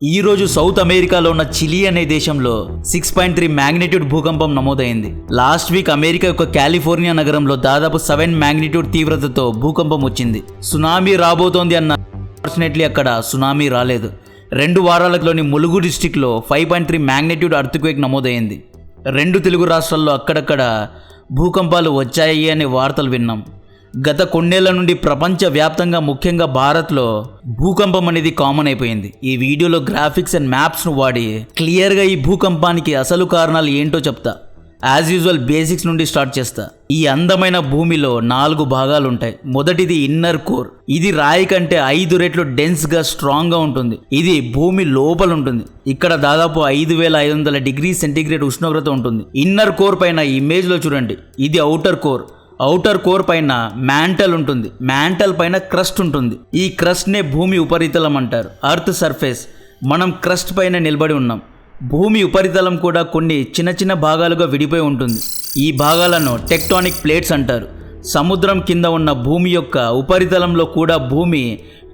ఈ రోజు సౌత్ అమెరికాలో ఉన్న చిలీ అనే దేశంలో 6.3 మ్యాగ్నిట్యూడ్ భూకంపం నమోదైంది. లాస్ట్ వీక్ అమెరికా యొక్క కాలిఫోర్నియా నగరంలో దాదాపు 7 మ్యాగ్నిట్యూడ్ తీవ్రతతో భూకంపం వచ్చింది. సునామీ రాబోతోంది అన్న అన్ఫార్చునేట్లీ అక్కడ సునామీ రాలేదు. 2 వారాలలోని ములుగు డిస్టిక్లో 5.3 మ్యాగ్నిట్యూడ్ అర్త్క్వేక్ నమోదైంది. 2 తెలుగు రాష్ట్రాల్లో అక్కడక్కడ భూకంపాలు వచ్చాయి అనే వార్తలు విన్నాం. గత కొన్నేళ్ల నుండి ప్రపంచవ్యాప్తంగా ముఖ్యంగా భారత్లో భూకంపం అనేది కామన్ అయిపోయింది. ఈ వీడియోలో గ్రాఫిక్స్ అండ్ మ్యాప్స్ను వాడి క్లియర్గా ఈ భూకంపానికి అసలు కారణాలు ఏంటో చెప్తా. యాజ్ యూజువల్ బేసిక్స్ నుండి స్టార్ట్ చేస్తా. ఈ అందమైన భూమిలో 4 భాగాలు ఉంటాయి. మొదటిది ఇన్నర్ కోర్. ఇది రాయి కంటే 5 రెట్లు డెన్స్గా స్ట్రాంగ్గా ఉంటుంది. ఇది భూమి లోపల ఉంటుంది. ఇక్కడ దాదాపు 5500 డిగ్రీ సెంటీగ్రేడ్ ఉష్ణోగ్రత ఉంటుంది. ఇన్నర్ కోర్ పైన ఇమేజ్లో చూడండి, ఇది ఔటర్ కోర్. ఔటర్ కోర్ పైన మ్యాంటల్ ఉంటుంది. మ్యాంటల్ పైన క్రస్ట్ ఉంటుంది. ఈ క్రస్ట్నే భూమి ఉపరితలం అంటారు, అర్త్ సర్ఫేస్. మనం క్రస్ట్ పైన నిలబడి ఉన్నాం. భూమి ఉపరితలం కూడా కొన్ని చిన్న చిన్న భాగాలుగా విడిపోయి ఉంటుంది. ఈ భాగాలను టెక్టానిక్ ప్లేట్స్ అంటారు. సముద్రం కింద ఉన్న భూమి యొక్క ఉపరితలంలో కూడా భూమి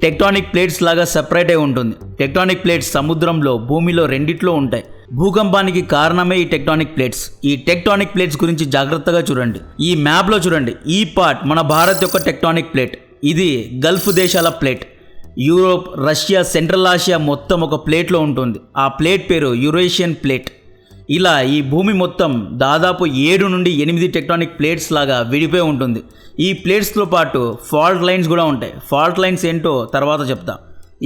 టెక్టానిక్ ప్లేట్స్ లాగా సెపరేట్ అయి ఉంటుంది. టెక్టానిక్ ప్లేట్స్ సముద్రంలో, భూమిలో రెండిట్లో ఉంటాయి. భూకంపానికి కారణమే ఈ టెక్టానిక్ ప్లేట్స్. ఈ టెక్టానిక్ ప్లేట్స్ గురించి జాగ్రత్తగా చూడండి. ఈ మ్యాప్లో చూడండి, ఈ పార్ట్ మన భారత్ యొక్క టెక్టానిక్ ప్లేట్. ఇది గల్ఫ్ దేశాల plate. Europe, Russia, central Asia మొత్తం ఒక ప్లేట్లో ఉంటుంది. ఆ ప్లేట్ పేరు యురేషియన్ ప్లేట్. ఇలా ఈ భూమి మొత్తం దాదాపు 7 నుండి 8 టెక్టానిక్ ప్లేట్స్ లాగా విడిపోయి ఉంటుంది. ఈ ప్లేట్స్తో పాటు ఫాల్ట్ లైన్స్ కూడా ఉంటాయి. ఫాల్ట్ లైన్స్ ఏంటో తర్వాత చెప్తా.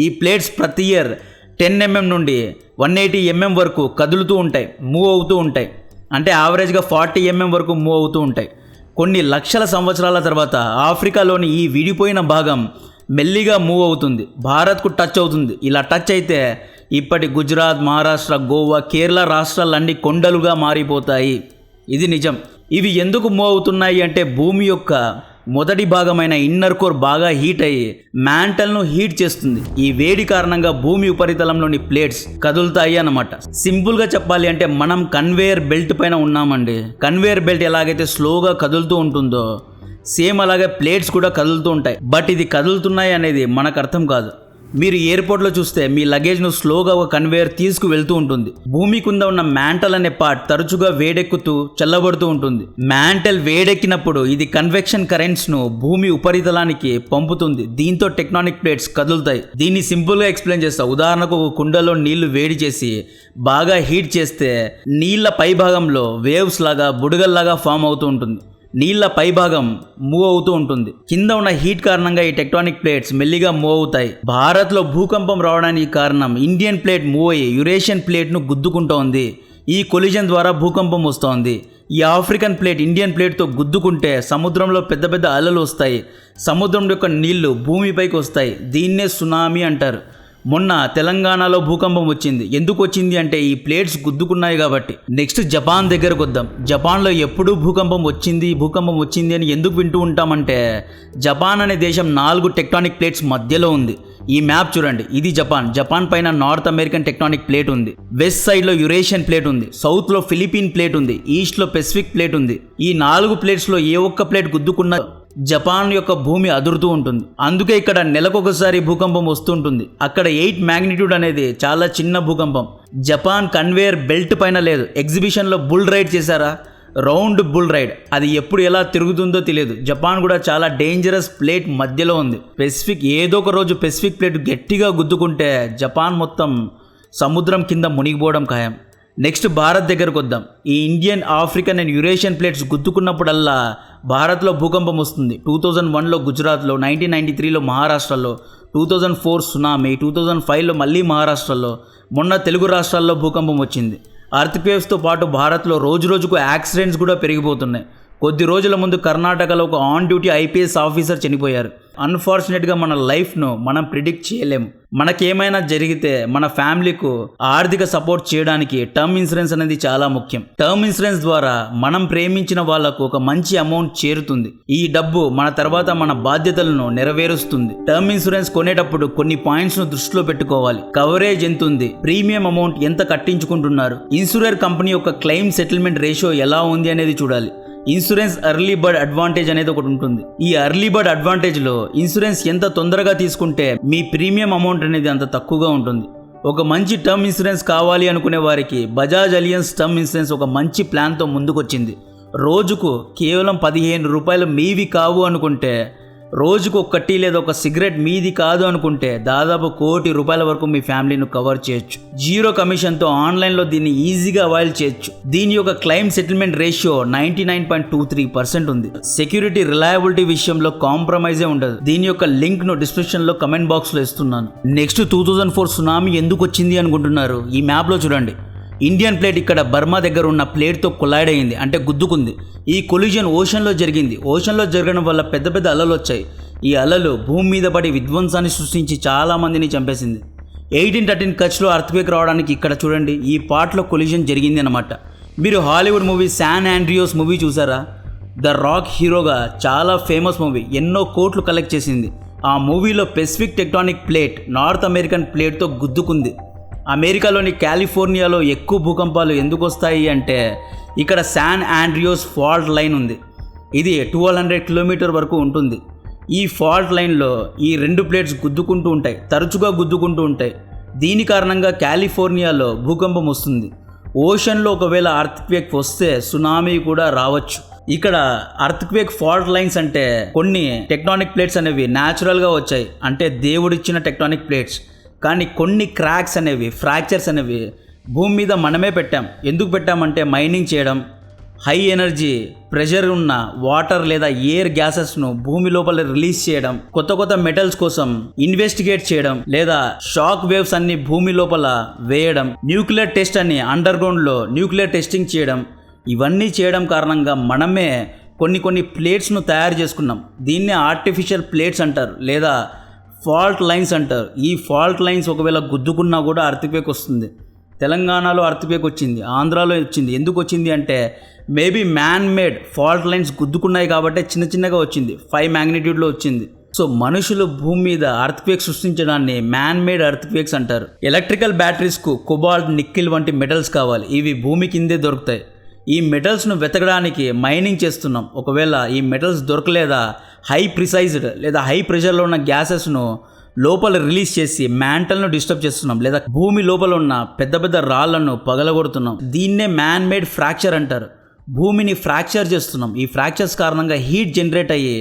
ఈ ప్లేట్స్ ప్రతి ఇయర్ 10 mm నుండి 180 mm వరకు కదులుతూ ఉంటాయి, మూవ్ అవుతూ ఉంటాయి. అంటే యావరేజ్గా 40 mm వరకు మూవ్ అవుతూ ఉంటాయి. కొన్ని లక్షల సంవత్సరాల తర్వాత ఆఫ్రికాలోని ఈ విడిపోయిన భాగం మెల్లిగా మూవ్ అవుతుంది, భారత్కు టచ్ అవుతుంది. ఇలా టచ్ అయితే ఇప్పటి గుజరాత్, మహారాష్ట్ర, గోవా, కేరళ రాష్ట్రాలన్నీ కొండలుగా మారిపోతాయి. ఇది నిజం. ఇవి ఎందుకు మూవ్ అవుతున్నాయి అంటే భూమి యొక్క మొదటి భాగమైన ఇన్నర్ కోర్ బాగా హీట్ అయ్యి మ్యాంటల్ను హీట్ చేస్తుంది. ఈ వేడి కారణంగా భూమి ఉపరితలంలోని ప్లేట్స్ కదులుతాయి అన్నమాట. సింపుల్గా చెప్పాలి అంటే మనం కన్వేయర్ బెల్ట్ పైన ఉన్నామండి. కన్వేయర్ బెల్ట్ ఎలాగైతే స్లోగా కదులుతూ ఉంటుందో సేమ్ అలాగే ప్లేట్స్ కూడా కదులుతూ ఉంటాయి. బట్ ఇది కదులుతున్నాయి అనేది మనకు అర్థం కాదు. మీరు ఎయిర్పోర్ట్లో చూస్తే మీ లగేజ్ను స్లోగా ఒక కన్వేయర్ తీసుకు వెళ్తూ ఉంటుంది. భూమి కింద ఉన్న మ్యాంటల్ అనే పార్ట్ తరచుగా వేడెక్కుతూ చల్లబడుతూ ఉంటుంది. మ్యాంటల్ వేడెక్కినప్పుడు ఇది కన్వెక్షన్ కరెంట్స్ను భూమి ఉపరితలానికి పంపుతుంది. దీంతో టెక్టానిక్ ప్లేట్స్ కదులుతాయి. దీన్ని సింపుల్గా ఎక్స్ప్లెయిన్ చేస్తా. ఉదాహరణకు ఒక కుండలో నీళ్లు వేడి చేసి బాగా హీట్ చేస్తే నీళ్ల పై భాగంలో వేవ్స్ లాగా, బుడగల్లాగా ఫామ్ అవుతూ ఉంటుంది. నీళ్ల పైభాగం మూవ్ అవుతూ ఉంటుంది. కింద ఉన్న హీట్ కారణంగా ఈ టెక్టానిక్ ప్లేట్స్ మెల్లిగా మూవ్ అవుతాయి. భారత్లో భూకంపం రావడానికి కారణం ఇండియన్ ప్లేట్ మూవ్ అయ్యి యురేషియన్ ప్లేట్ను గుద్దుకుంటోంది. ఈ కొలిజన్ ద్వారా భూకంపం వస్తోంది. ఈ ఆఫ్రికన్ ప్లేట్ ఇండియన్ ప్లేట్తో గుద్దుకుంటే సముద్రంలో పెద్ద పెద్ద అలలు వస్తాయి. సముద్రం యొక్క నీళ్లు భూమిపైకి వస్తాయి. దీన్నే సునామీ అంటారు. మొన్న తెలంగాణలో భూకంపం వచ్చింది. ఎందుకు వచ్చింది అంటే ఈ ప్లేట్స్ గుద్దుకున్నాయి కాబట్టి. నెక్స్ట్ జపాన్ దగ్గరకు వద్దాం. జపాన్లో ఎప్పుడూ భూకంపం వచ్చింది అని ఎందుకు వింటూ ఉంటామంటే జపాన్ అనే దేశం 4 టెక్టానిక్ ప్లేట్స్ మధ్యలో ఉంది. ఈ మ్యాప్ చూడండి, ఇది జపాన్. జపాన్ పైన నార్త్ అమెరికన్ టెక్టానిక్ ప్లేట్ ఉంది. వెస్ట్ సైడ్లో యురేషియన్ ప్లేట్ ఉంది. సౌత్లో ఫిలిపీన్ ప్లేట్ ఉంది. ఈస్ట్లో పెసిఫిక్ ప్లేట్ ఉంది. ఈ 4 ప్లేట్స్లో ఏ ఒక్క ప్లేట్ గుద్దుకున్నా జపాన్ యొక్క భూమి అదురుతూ ఉంటుంది. అందుకే ఇక్కడ నెలకొకసారి భూకంపం వస్తుంటుంది. అక్కడ 8 మ్యాగ్నిట్యూడ్ అనేది చాలా చిన్న భూకంపం. జపాన్ కన్వేయర్ బెల్ట్ పైన లేదు. ఎగ్జిబిషన్లో బుల్ రైడ్ చేశారా? Round bull ride. అది ఎప్పుడు ఎలా తిరుగుతుందో తెలియదు. జపాన్ కూడా చాలా డేంజరస్ ప్లేట్ మధ్యలో ఉంది. ఏదో ఒక రోజు పెసిఫిక్ ప్లేట్ గట్టిగా గుద్దుకుంటే జపాన్ మొత్తం సముద్రం కింద మునిగిపోవడం ఖాయం. నెక్స్ట్ భారత్ దగ్గరకు వద్దాం. ఈ Indian, African and Eurasian plates గుద్దుకున్నప్పుడల్లా భారత్లో భూకంపం వస్తుంది. 2001లో గుజరాత్లో, 1993లో మహారాష్ట్రలో, 2004 సునామీ, 2005లో మళ్ళీ మహారాష్ట్రలో, మొన్న తెలుగు రాష్ట్రాల్లో భూకంపం వచ్చింది. అర్త్క్వేవ్స్తో పాటు భారత్లో రోజు రోజుకు యాక్సిడెంట్స్ కూడా పెరిగిపోతున్నాయి. కొద్ది రోజుల ముందు కర్ణాటకలో ఒక ఆన్ డ్యూటీ IPS ఆఫీసర్ చనిపోయారు. అన్ఫార్చునేట్గా మన లైఫ్ను మనం ప్రిడిక్ట్ చేయలేము. మనకేమైనా జరిగితే మన ఫ్యామిలీకు ఆర్థిక సపోర్ట్ చేయడానికి టర్మ్ ఇన్సూరెన్స్ అనేది చాలా ముఖ్యం. టర్మ్ ఇన్సూరెన్స్ ద్వారా మనం ప్రేమించిన వాళ్లకు ఒక మంచి అమౌంట్ చేరుతుంది. ఈ డబ్బు మన తర్వాత మన బాధ్యతలను నెరవేరుస్తుంది. టర్మ్ ఇన్సూరెన్స్ కొనేటప్పుడు కొన్ని పాయింట్స్ ను దృష్టిలో పెట్టుకోవాలి. కవరేజ్ ఎంత ఉంది, ప్రీమియం అమౌంట్ ఎంత కట్టించుకుంటున్నారు, ఇన్సూరర్ కంపెనీ యొక్క క్లెయిమ్ సెటిల్మెంట్ రేషియో ఎలా ఉంది అనేది చూడాలి. ఇన్సూరెన్స్ ఎర్లీ బర్డ్ అడ్వాంటేజ్ అనేది ఒకటి ఉంటుంది. ఈ ఎర్లీ బర్డ్ అడ్వాంటేజ్లో ఇన్సూరెన్స్ ఎంత తొందరగా తీసుకుంటే మీ ప్రీమియం అమౌంట్ అనేది అంత తక్కువగా ఉంటుంది. ఒక మంచి టర్మ్ ఇన్సూరెన్స్ కావాలి అనుకునే వారికి బజాజ్ అలియన్స్ టర్మ్ ఇన్సూరెన్స్ ఒక మంచి ప్లాన్తో ముందుకొచ్చింది. రోజుకు కేవలం 15 రూపాయలు మీవి కావు అనుకుంటే, రోజుకు ఒకటి లేదా ఒక సిగరెట్ మీది కాదు అనుకుంటే దాదాపు ₹1 కోటి వరకు మీ ఫ్యామిలీని కవర్ చేయొచ్చు. జీరో కమిషన్తో ఆన్లైన్లో దీన్ని ఈజీగా అవైల్ చేయొచ్చు. దీని యొక్క క్లెయిమ్ సెటిల్మెంట్ రేషియో 99.23% ఉంది. సెక్యూరిటీ రిలయబిలిటీ విషయంలో కాంప్రమైజే ఉండదు. దీని యొక్క లింక్ ను డిస్క్రిప్షన్ లో కమెంట్ బాక్స్ లో ఇస్తున్నాను. నెక్స్ట్ 2004 సునామీ ఎందుకు వచ్చింది అనుకుంటున్నారు? ఈ మ్యాప్ లో చూడండి. ఇండియన్ ప్లేట్ ఇక్కడ బర్మా దగ్గర ఉన్న ప్లేట్తో కొలైడ్ అయింది, అంటే గుద్దుకుంది. ఈ కొలిజన్ ఓషన్లో జరిగింది. ఓషన్లో జరగడం వల్ల పెద్ద పెద్ద అలలు వచ్చాయి. ఈ అలలు భూమి మీద పడి విధ్వంసాన్ని సృష్టించి చాలా మందిని చంపేసింది. 1813 కచ్లో అర్త్క్వేక్ రావడానికి ఇక్కడ చూడండి, ఈ పార్ట్లో కొలిజన్ జరిగింది అన్నమాట. మీరు Hollywood movie San Andreas movie చూసారా? ద రాక్ హీరోగా చాలా ఫేమస్ మూవీ, ఎన్నో కోట్లు కలెక్ట్ చేసింది. ఆ మూవీలో Pacific tectonic plate North American ప్లేట్తో గుద్దుకుంది. అమెరికాలోని కాలిఫోర్నియాలో ఎక్కువ భూకంపాలు ఎందుకు వస్తాయి అంటే ఇక్కడ శాన్ ఆండ్రియాస్ ఫాల్ట్ లైన్ ఉంది. ఇది 1200 కిలోమీటర్ వరకు ఉంటుంది. ఈ ఫాల్ట్ లైన్లో ఈ 2 ప్లేట్స్ గుద్దుకుంటూ ఉంటాయి, తరచుగా గుద్దుకుంటూ ఉంటాయి. దీని కారణంగా కాలిఫోర్నియాలో భూకంపం వస్తుంది. ఓషన్లో ఒకవేళ అర్త్క్వేక్ వస్తే సునామీ కూడా రావచ్చు. ఇక్కడ అర్త్క్వేక్ ఫాల్ట్ లైన్స్ అంటే కొన్ని టెక్టానిక్ ప్లేట్స్ అనేవి న్యాచురల్గా వచ్చాయి, అంటే దేవుడిచ్చిన టెక్టానిక్ ప్లేట్స్. కానీ కొన్ని క్రాక్స్ అనేవి, ఫ్రాక్చర్స్ అనేవి భూమి మీద మనమే పెట్టాం. ఎందుకు పెట్టామంటే మైనింగ్ చేయడం, హై ఎనర్జీ ప్రెషర్ ఉన్న వాటర్ లేదా ఎయిర్ గ్యాసెస్ను భూమి లోపల రిలీజ్ చేయడం, కొత్త కొత్త మెటల్స్ కోసం ఇన్వెస్టిగేట్ చేయడం, లేదా షాక్ వేవ్స్ అన్ని భూమి లోపల వేయడం, న్యూక్లియర్ టెస్ట్ అని అండర్ గ్రౌండ్లో న్యూక్లియర్ టెస్టింగ్ చేయడం. ఇవన్నీ చేయడం కారణంగా మనమే కొన్ని ప్లేట్స్ను తయారు చేసుకున్నాం. దీన్నే ఆర్టిఫిషియల్ ప్లేట్స్ అంటారు, లేదా ఫాల్ట్ లైన్స్ అంటారు. ఈ ఫాల్ట్ లైన్స్ ఒకవేళ గుద్దుకున్నా కూడా అర్త్క్వేక్ వస్తుంది. తెలంగాణలో అర్త్క్వేక్ వచ్చింది, ఆంధ్రాలో వచ్చింది. ఎందుకు వచ్చింది అంటే maybe man made fault lines గుద్దుకున్నాయి కాబట్టి చిన్నగా వచ్చింది, 5 మ్యాగ్నిట్యూడ్లో వచ్చింది. సో మనుషులు భూమి మీద అర్త్క్వేక్ సృష్టించడాన్ని మ్యాన్ మేడ్ అర్త్క్వేక్స్ అంటారు. ఎలక్ట్రికల్ బ్యాటరీస్కు కొబాల్ట్, నిక్కిల్ వంటి మెటల్స్ కావాలి. ఇవి భూమి కిందే దొరుకుతాయి. ఈ మెటల్స్ను వెతకడానికి మైనింగ్ చేస్తున్నాం. ఒకవేళ ఈ మెటల్స్ దొరకలేదా హై ప్రిసైజ్డ్ లేదా హై ప్రెషర్లో ఉన్న గ్యాసెస్ను లోపల రిలీజ్ చేసి మ్యాంటల్ను డిస్టర్బ్ చేస్తున్నాం, లేదా భూమి లోపల ఉన్న పెద్ద పెద్ద రాళ్లను పగలగొడుతున్నాం. దీన్నే మ్యాన్ మేడ్ ఫ్రాక్చర్ అంటారు. భూమిని ఫ్రాక్చర్ చేస్తున్నాం. ఈ ఫ్రాక్చర్స్ కారణంగా హీట్ జనరేట్ అయ్యి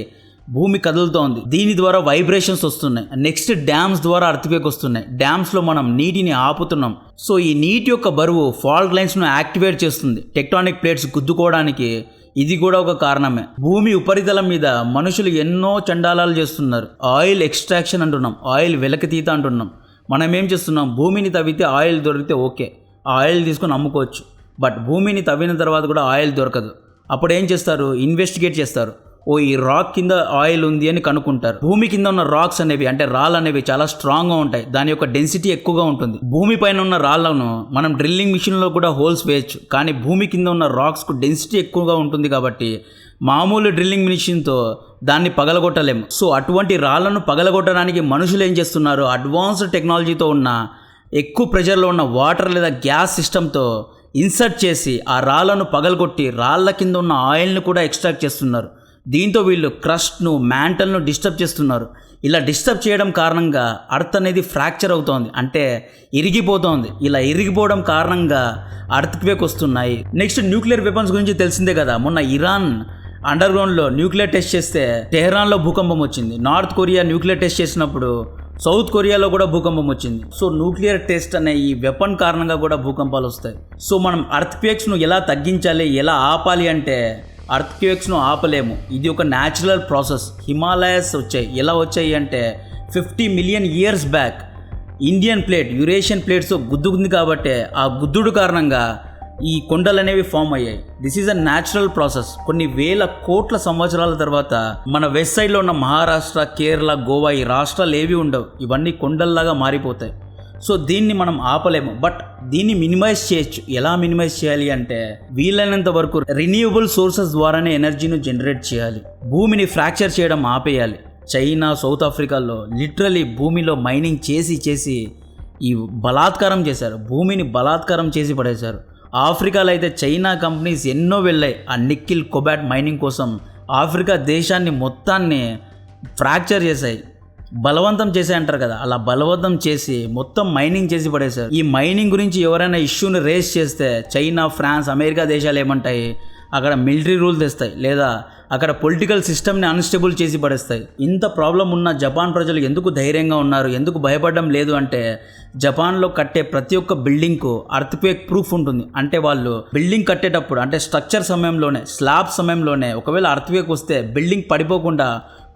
భూమి కదులుతోంది. దీని ద్వారా వైబ్రేషన్స్ వస్తున్నాయి. నెక్స్ట్ డ్యామ్స్ ద్వారా అర్త్క్వేక్ వస్తున్నాయి. డ్యామ్స్లో మనం నీటిని ఆపుతున్నాం. సో ఈ నీటి యొక్క బరువు ఫాల్ట్ లైన్స్ను యాక్టివేట్ చేస్తుంది. టెక్టానిక్ ప్లేట్స్ గుద్దుకోవడానికి ఇది కూడా ఒక కారణమే. భూమి ఉపరితలం మీద మనుషులు ఎన్నో చండాలాలు చేస్తున్నారు. ఆయిల్ ఎక్స్ట్రాక్షన్ అంటున్నాం, ఆయిల్ వెలకితీత అంటున్నాం. మనం ఏం చేస్తున్నాం? భూమిని తవ్వితే ఆయిల్ దొరికితే ఓకే, ఆ ఆయిల్ తీసుకొని అమ్ముకోవచ్చు. బట్ భూమిని తవ్విన తర్వాత కూడా ఆయిల్ దొరకదు. అప్పుడు ఏం చేస్తారు? ఇన్వెస్టిగేట్ చేస్తారు. ఈ రాక్ కింద ఆయిల్ ఉంది అని కనుక్కుంటారు. భూమి కింద ఉన్న రాక్స్ అనేవి, అంటే రాళ్ళు అనేవి చాలా స్ట్రాంగ్గా ఉంటాయి. దాని యొక్క డెన్సిటీ ఎక్కువగా ఉంటుంది. భూమి పైన ఉన్న రాళ్లను మనం డ్రిల్లింగ్ మిషన్లో కూడా హోల్స్ వేయచ్చు. కానీ భూమి కింద ఉన్న రాక్స్కు డెన్సిటీ ఎక్కువగా ఉంటుంది కాబట్టి మామూలు డ్రిల్లింగ్ మిషన్తో దాన్ని పగలగొట్టలేము. సో అటువంటి రాళ్లను పగలగొట్టడానికి మనుషులు ఏం చేస్తున్నారు? అడ్వాన్స్డ్ టెక్నాలజీతో ఉన్న ఎక్కువ ప్రెషర్లో ఉన్న వాటర్ లేదా గ్యాస్ సిస్టంతో ఇన్సర్ట్ చేసి ఆ రాళ్లను పగలగొట్టి రాళ్ల కింద ఉన్న ఆయిల్ను కూడా ఎక్స్ట్రాక్ట్ చేస్తున్నారు. దీంతో వీళ్ళు క్రస్ట్ను, మ్యాంటల్ను డిస్టర్బ్ చేస్తున్నారు. ఇలా డిస్టర్బ్ చేయడం కారణంగా అర్త్ అనేది ఫ్రాక్చర్ అవుతోంది, అంటే ఇరిగిపోతోంది. ఇలా ఇరిగిపోవడం కారణంగా అర్త్క్వేక్ వస్తున్నాయి. నెక్స్ట్ న్యూక్లియర్ వెపన్స్ గురించి తెలిసిందే కదా. మొన్న ఇరాన్ అండర్ గ్రౌండ్లో న్యూక్లియర్ టెస్ట్ చేస్తే టెహరాన్లో భూకంపం వచ్చింది. నార్త్ కొరియా న్యూక్లియర్ టెస్ట్ చేసినప్పుడు సౌత్ కొరియాలో కూడా భూకంపం వచ్చింది. సో న్యూక్లియర్ టెస్ట్ అనే ఈ వెపన్ కారణంగా కూడా భూకంపాలు వస్తాయి. సో మనం అర్త్క్వేక్స్ను ఎలా తగ్గించాలి, ఎలా ఆపాలి అంటే అర్త్క్వేక్స్ను ఆపలేము. ఇది ఒక న్యాచురల్ ప్రాసెస్. హిమాలయస్ వచ్చాయి. ఎలా వచ్చాయి అంటే 50 million years back Indian plate Eurasian ప్లేట్స్తో గుద్దుకుంది కాబట్టి ఆ గుద్దుడు కారణంగా ఈ కొండలు అనేవి ఫామ్ అయ్యాయి. This is a natural process. కొన్ని వేల కోట్ల సంవత్సరాల తర్వాత మన వెస్ట్ సైడ్లో ఉన్న మహారాష్ట్ర, కేరళ, గోవా ఈ రాష్ట్రాలు ఏవి ఉండవు. ఇవన్నీ కొండల్లాగా మారిపోతాయి. సో దీన్ని మనం ఆపలేము, బట్ దీన్ని మినిమైజ్ చేయొచ్చు. ఎలా మినిమైజ్ చేయాలి అంటే వీలైనంత వరకు రిన్యూవబుల్ సోర్సెస్ ద్వారానే ఎనర్జీని జనరేట్ చేయాలి. భూమిని ఫ్రాక్చర్ చేయడం ఆపేయాలి. చైనా, సౌత్ ఆఫ్రికాలో లిటరలీ భూమిలో మైనింగ్ చేసి ఈ బలాత్కారం చేశారు. భూమిని బలాత్కారం చేసి పడేశారు. ఆఫ్రికాలో అయితే చైనా కంపెనీస్ ఎన్నో వెళ్ళాయి ఆ నిక్కిల్, కొబాల్ట్ మైనింగ్ కోసం. ఆఫ్రికా దేశాన్ని మొత్తాన్ని ఫ్రాక్చర్ చేశాయి. బలవంతం చేసే అంటారు కదా, అలా బలవంతం చేసి మొత్తం మైనింగ్ చేసి పడేశారు. ఈ మైనింగ్ గురించి ఎవరైనా ఇష్యూని రేస్ చేస్తే చైనా, ఫ్రాన్స్, అమెరికా దేశాలు ఏమంటాయి, అక్కడ మిలిటరీ రూల్ తెస్తాయి, లేదా అక్కడ పొలిటికల్ సిస్టమ్ని అన్స్టేబుల్ చేసి పడేస్తాయి. ఇంత ప్రాబ్లం ఉన్న జపాన్ ప్రజలు ఎందుకు ధైర్యంగా ఉన్నారు, ఎందుకు భయపడడం లేదు అంటే, జపాన్లో కట్టే ప్రతి ఒక్క బిల్డింగ్కు అర్త్క్వేక్ ప్రూఫ్ ఉంటుంది. అంటే వాళ్ళు బిల్డింగ్ కట్టేటప్పుడు, అంటే స్ట్రక్చర్ సమయంలోనే, స్లాబ్ సమయంలోనే ఒకవేళ అర్త్క్వేక్ వస్తే బిల్డింగ్ పడిపోకుండా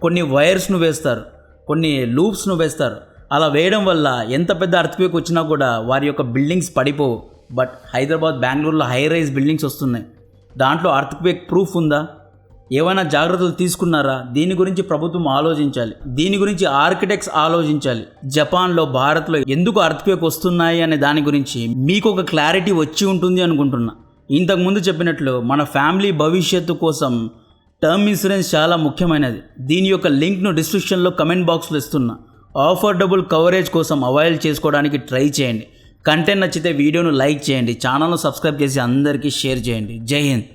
కొన్ని వైర్స్ను వేస్తారు, కొన్ని లూప్స్ను వేస్తారు. అలా వేయడం వల్ల ఎంత పెద్ద అర్త్క్వేక్ వచ్చినా కూడా వారి యొక్క బిల్డింగ్స్ పడిపోవు. బట్ హైదరాబాద్, బెంగళూరులో హై రైజ్ బిల్డింగ్స్ వస్తున్నాయి. దాంట్లో అర్త్క్వేక్ ప్రూఫ్ ఉందా? ఏమైనా జాగ్రత్తలు తీసుకున్నారా? దీని గురించి ప్రభుత్వం ఆలోచించాలి. దీని గురించి ఆర్కిటెక్ట్స్ ఆలోచించాలి. జపాన్లో, భారత్లో ఎందుకు అర్త్క్వేక్ వస్తున్నాయి అనే దాని గురించి మీకు ఒక క్లారిటీ వచ్చి ఉంటుంది అనుకుంటున్నా. ఇంతకుముందు చెప్పినట్లు మన ఫ్యామిలీ భవిష్యత్తు కోసం టర్మ్ ఇన్సూరెన్స్ చాలా ముఖ్యమైనది. దీని యొక్క లింక్ను డిస్క్రిప్షన్లో కమెంట్ బాక్స్లో ఇస్తున్నా. ఆఫర్డబుల్ కవరేజ్ కోసం అవైల్ చేసుకోవడానికి ట్రై చేయండి. కంటెంట్ నచ్చితే వీడియోను లైక్ చేయండి, ఛానల్ను సబ్స్క్రైబ్ చేసి అందరికీ షేర్ చేయండి. జై హింద్.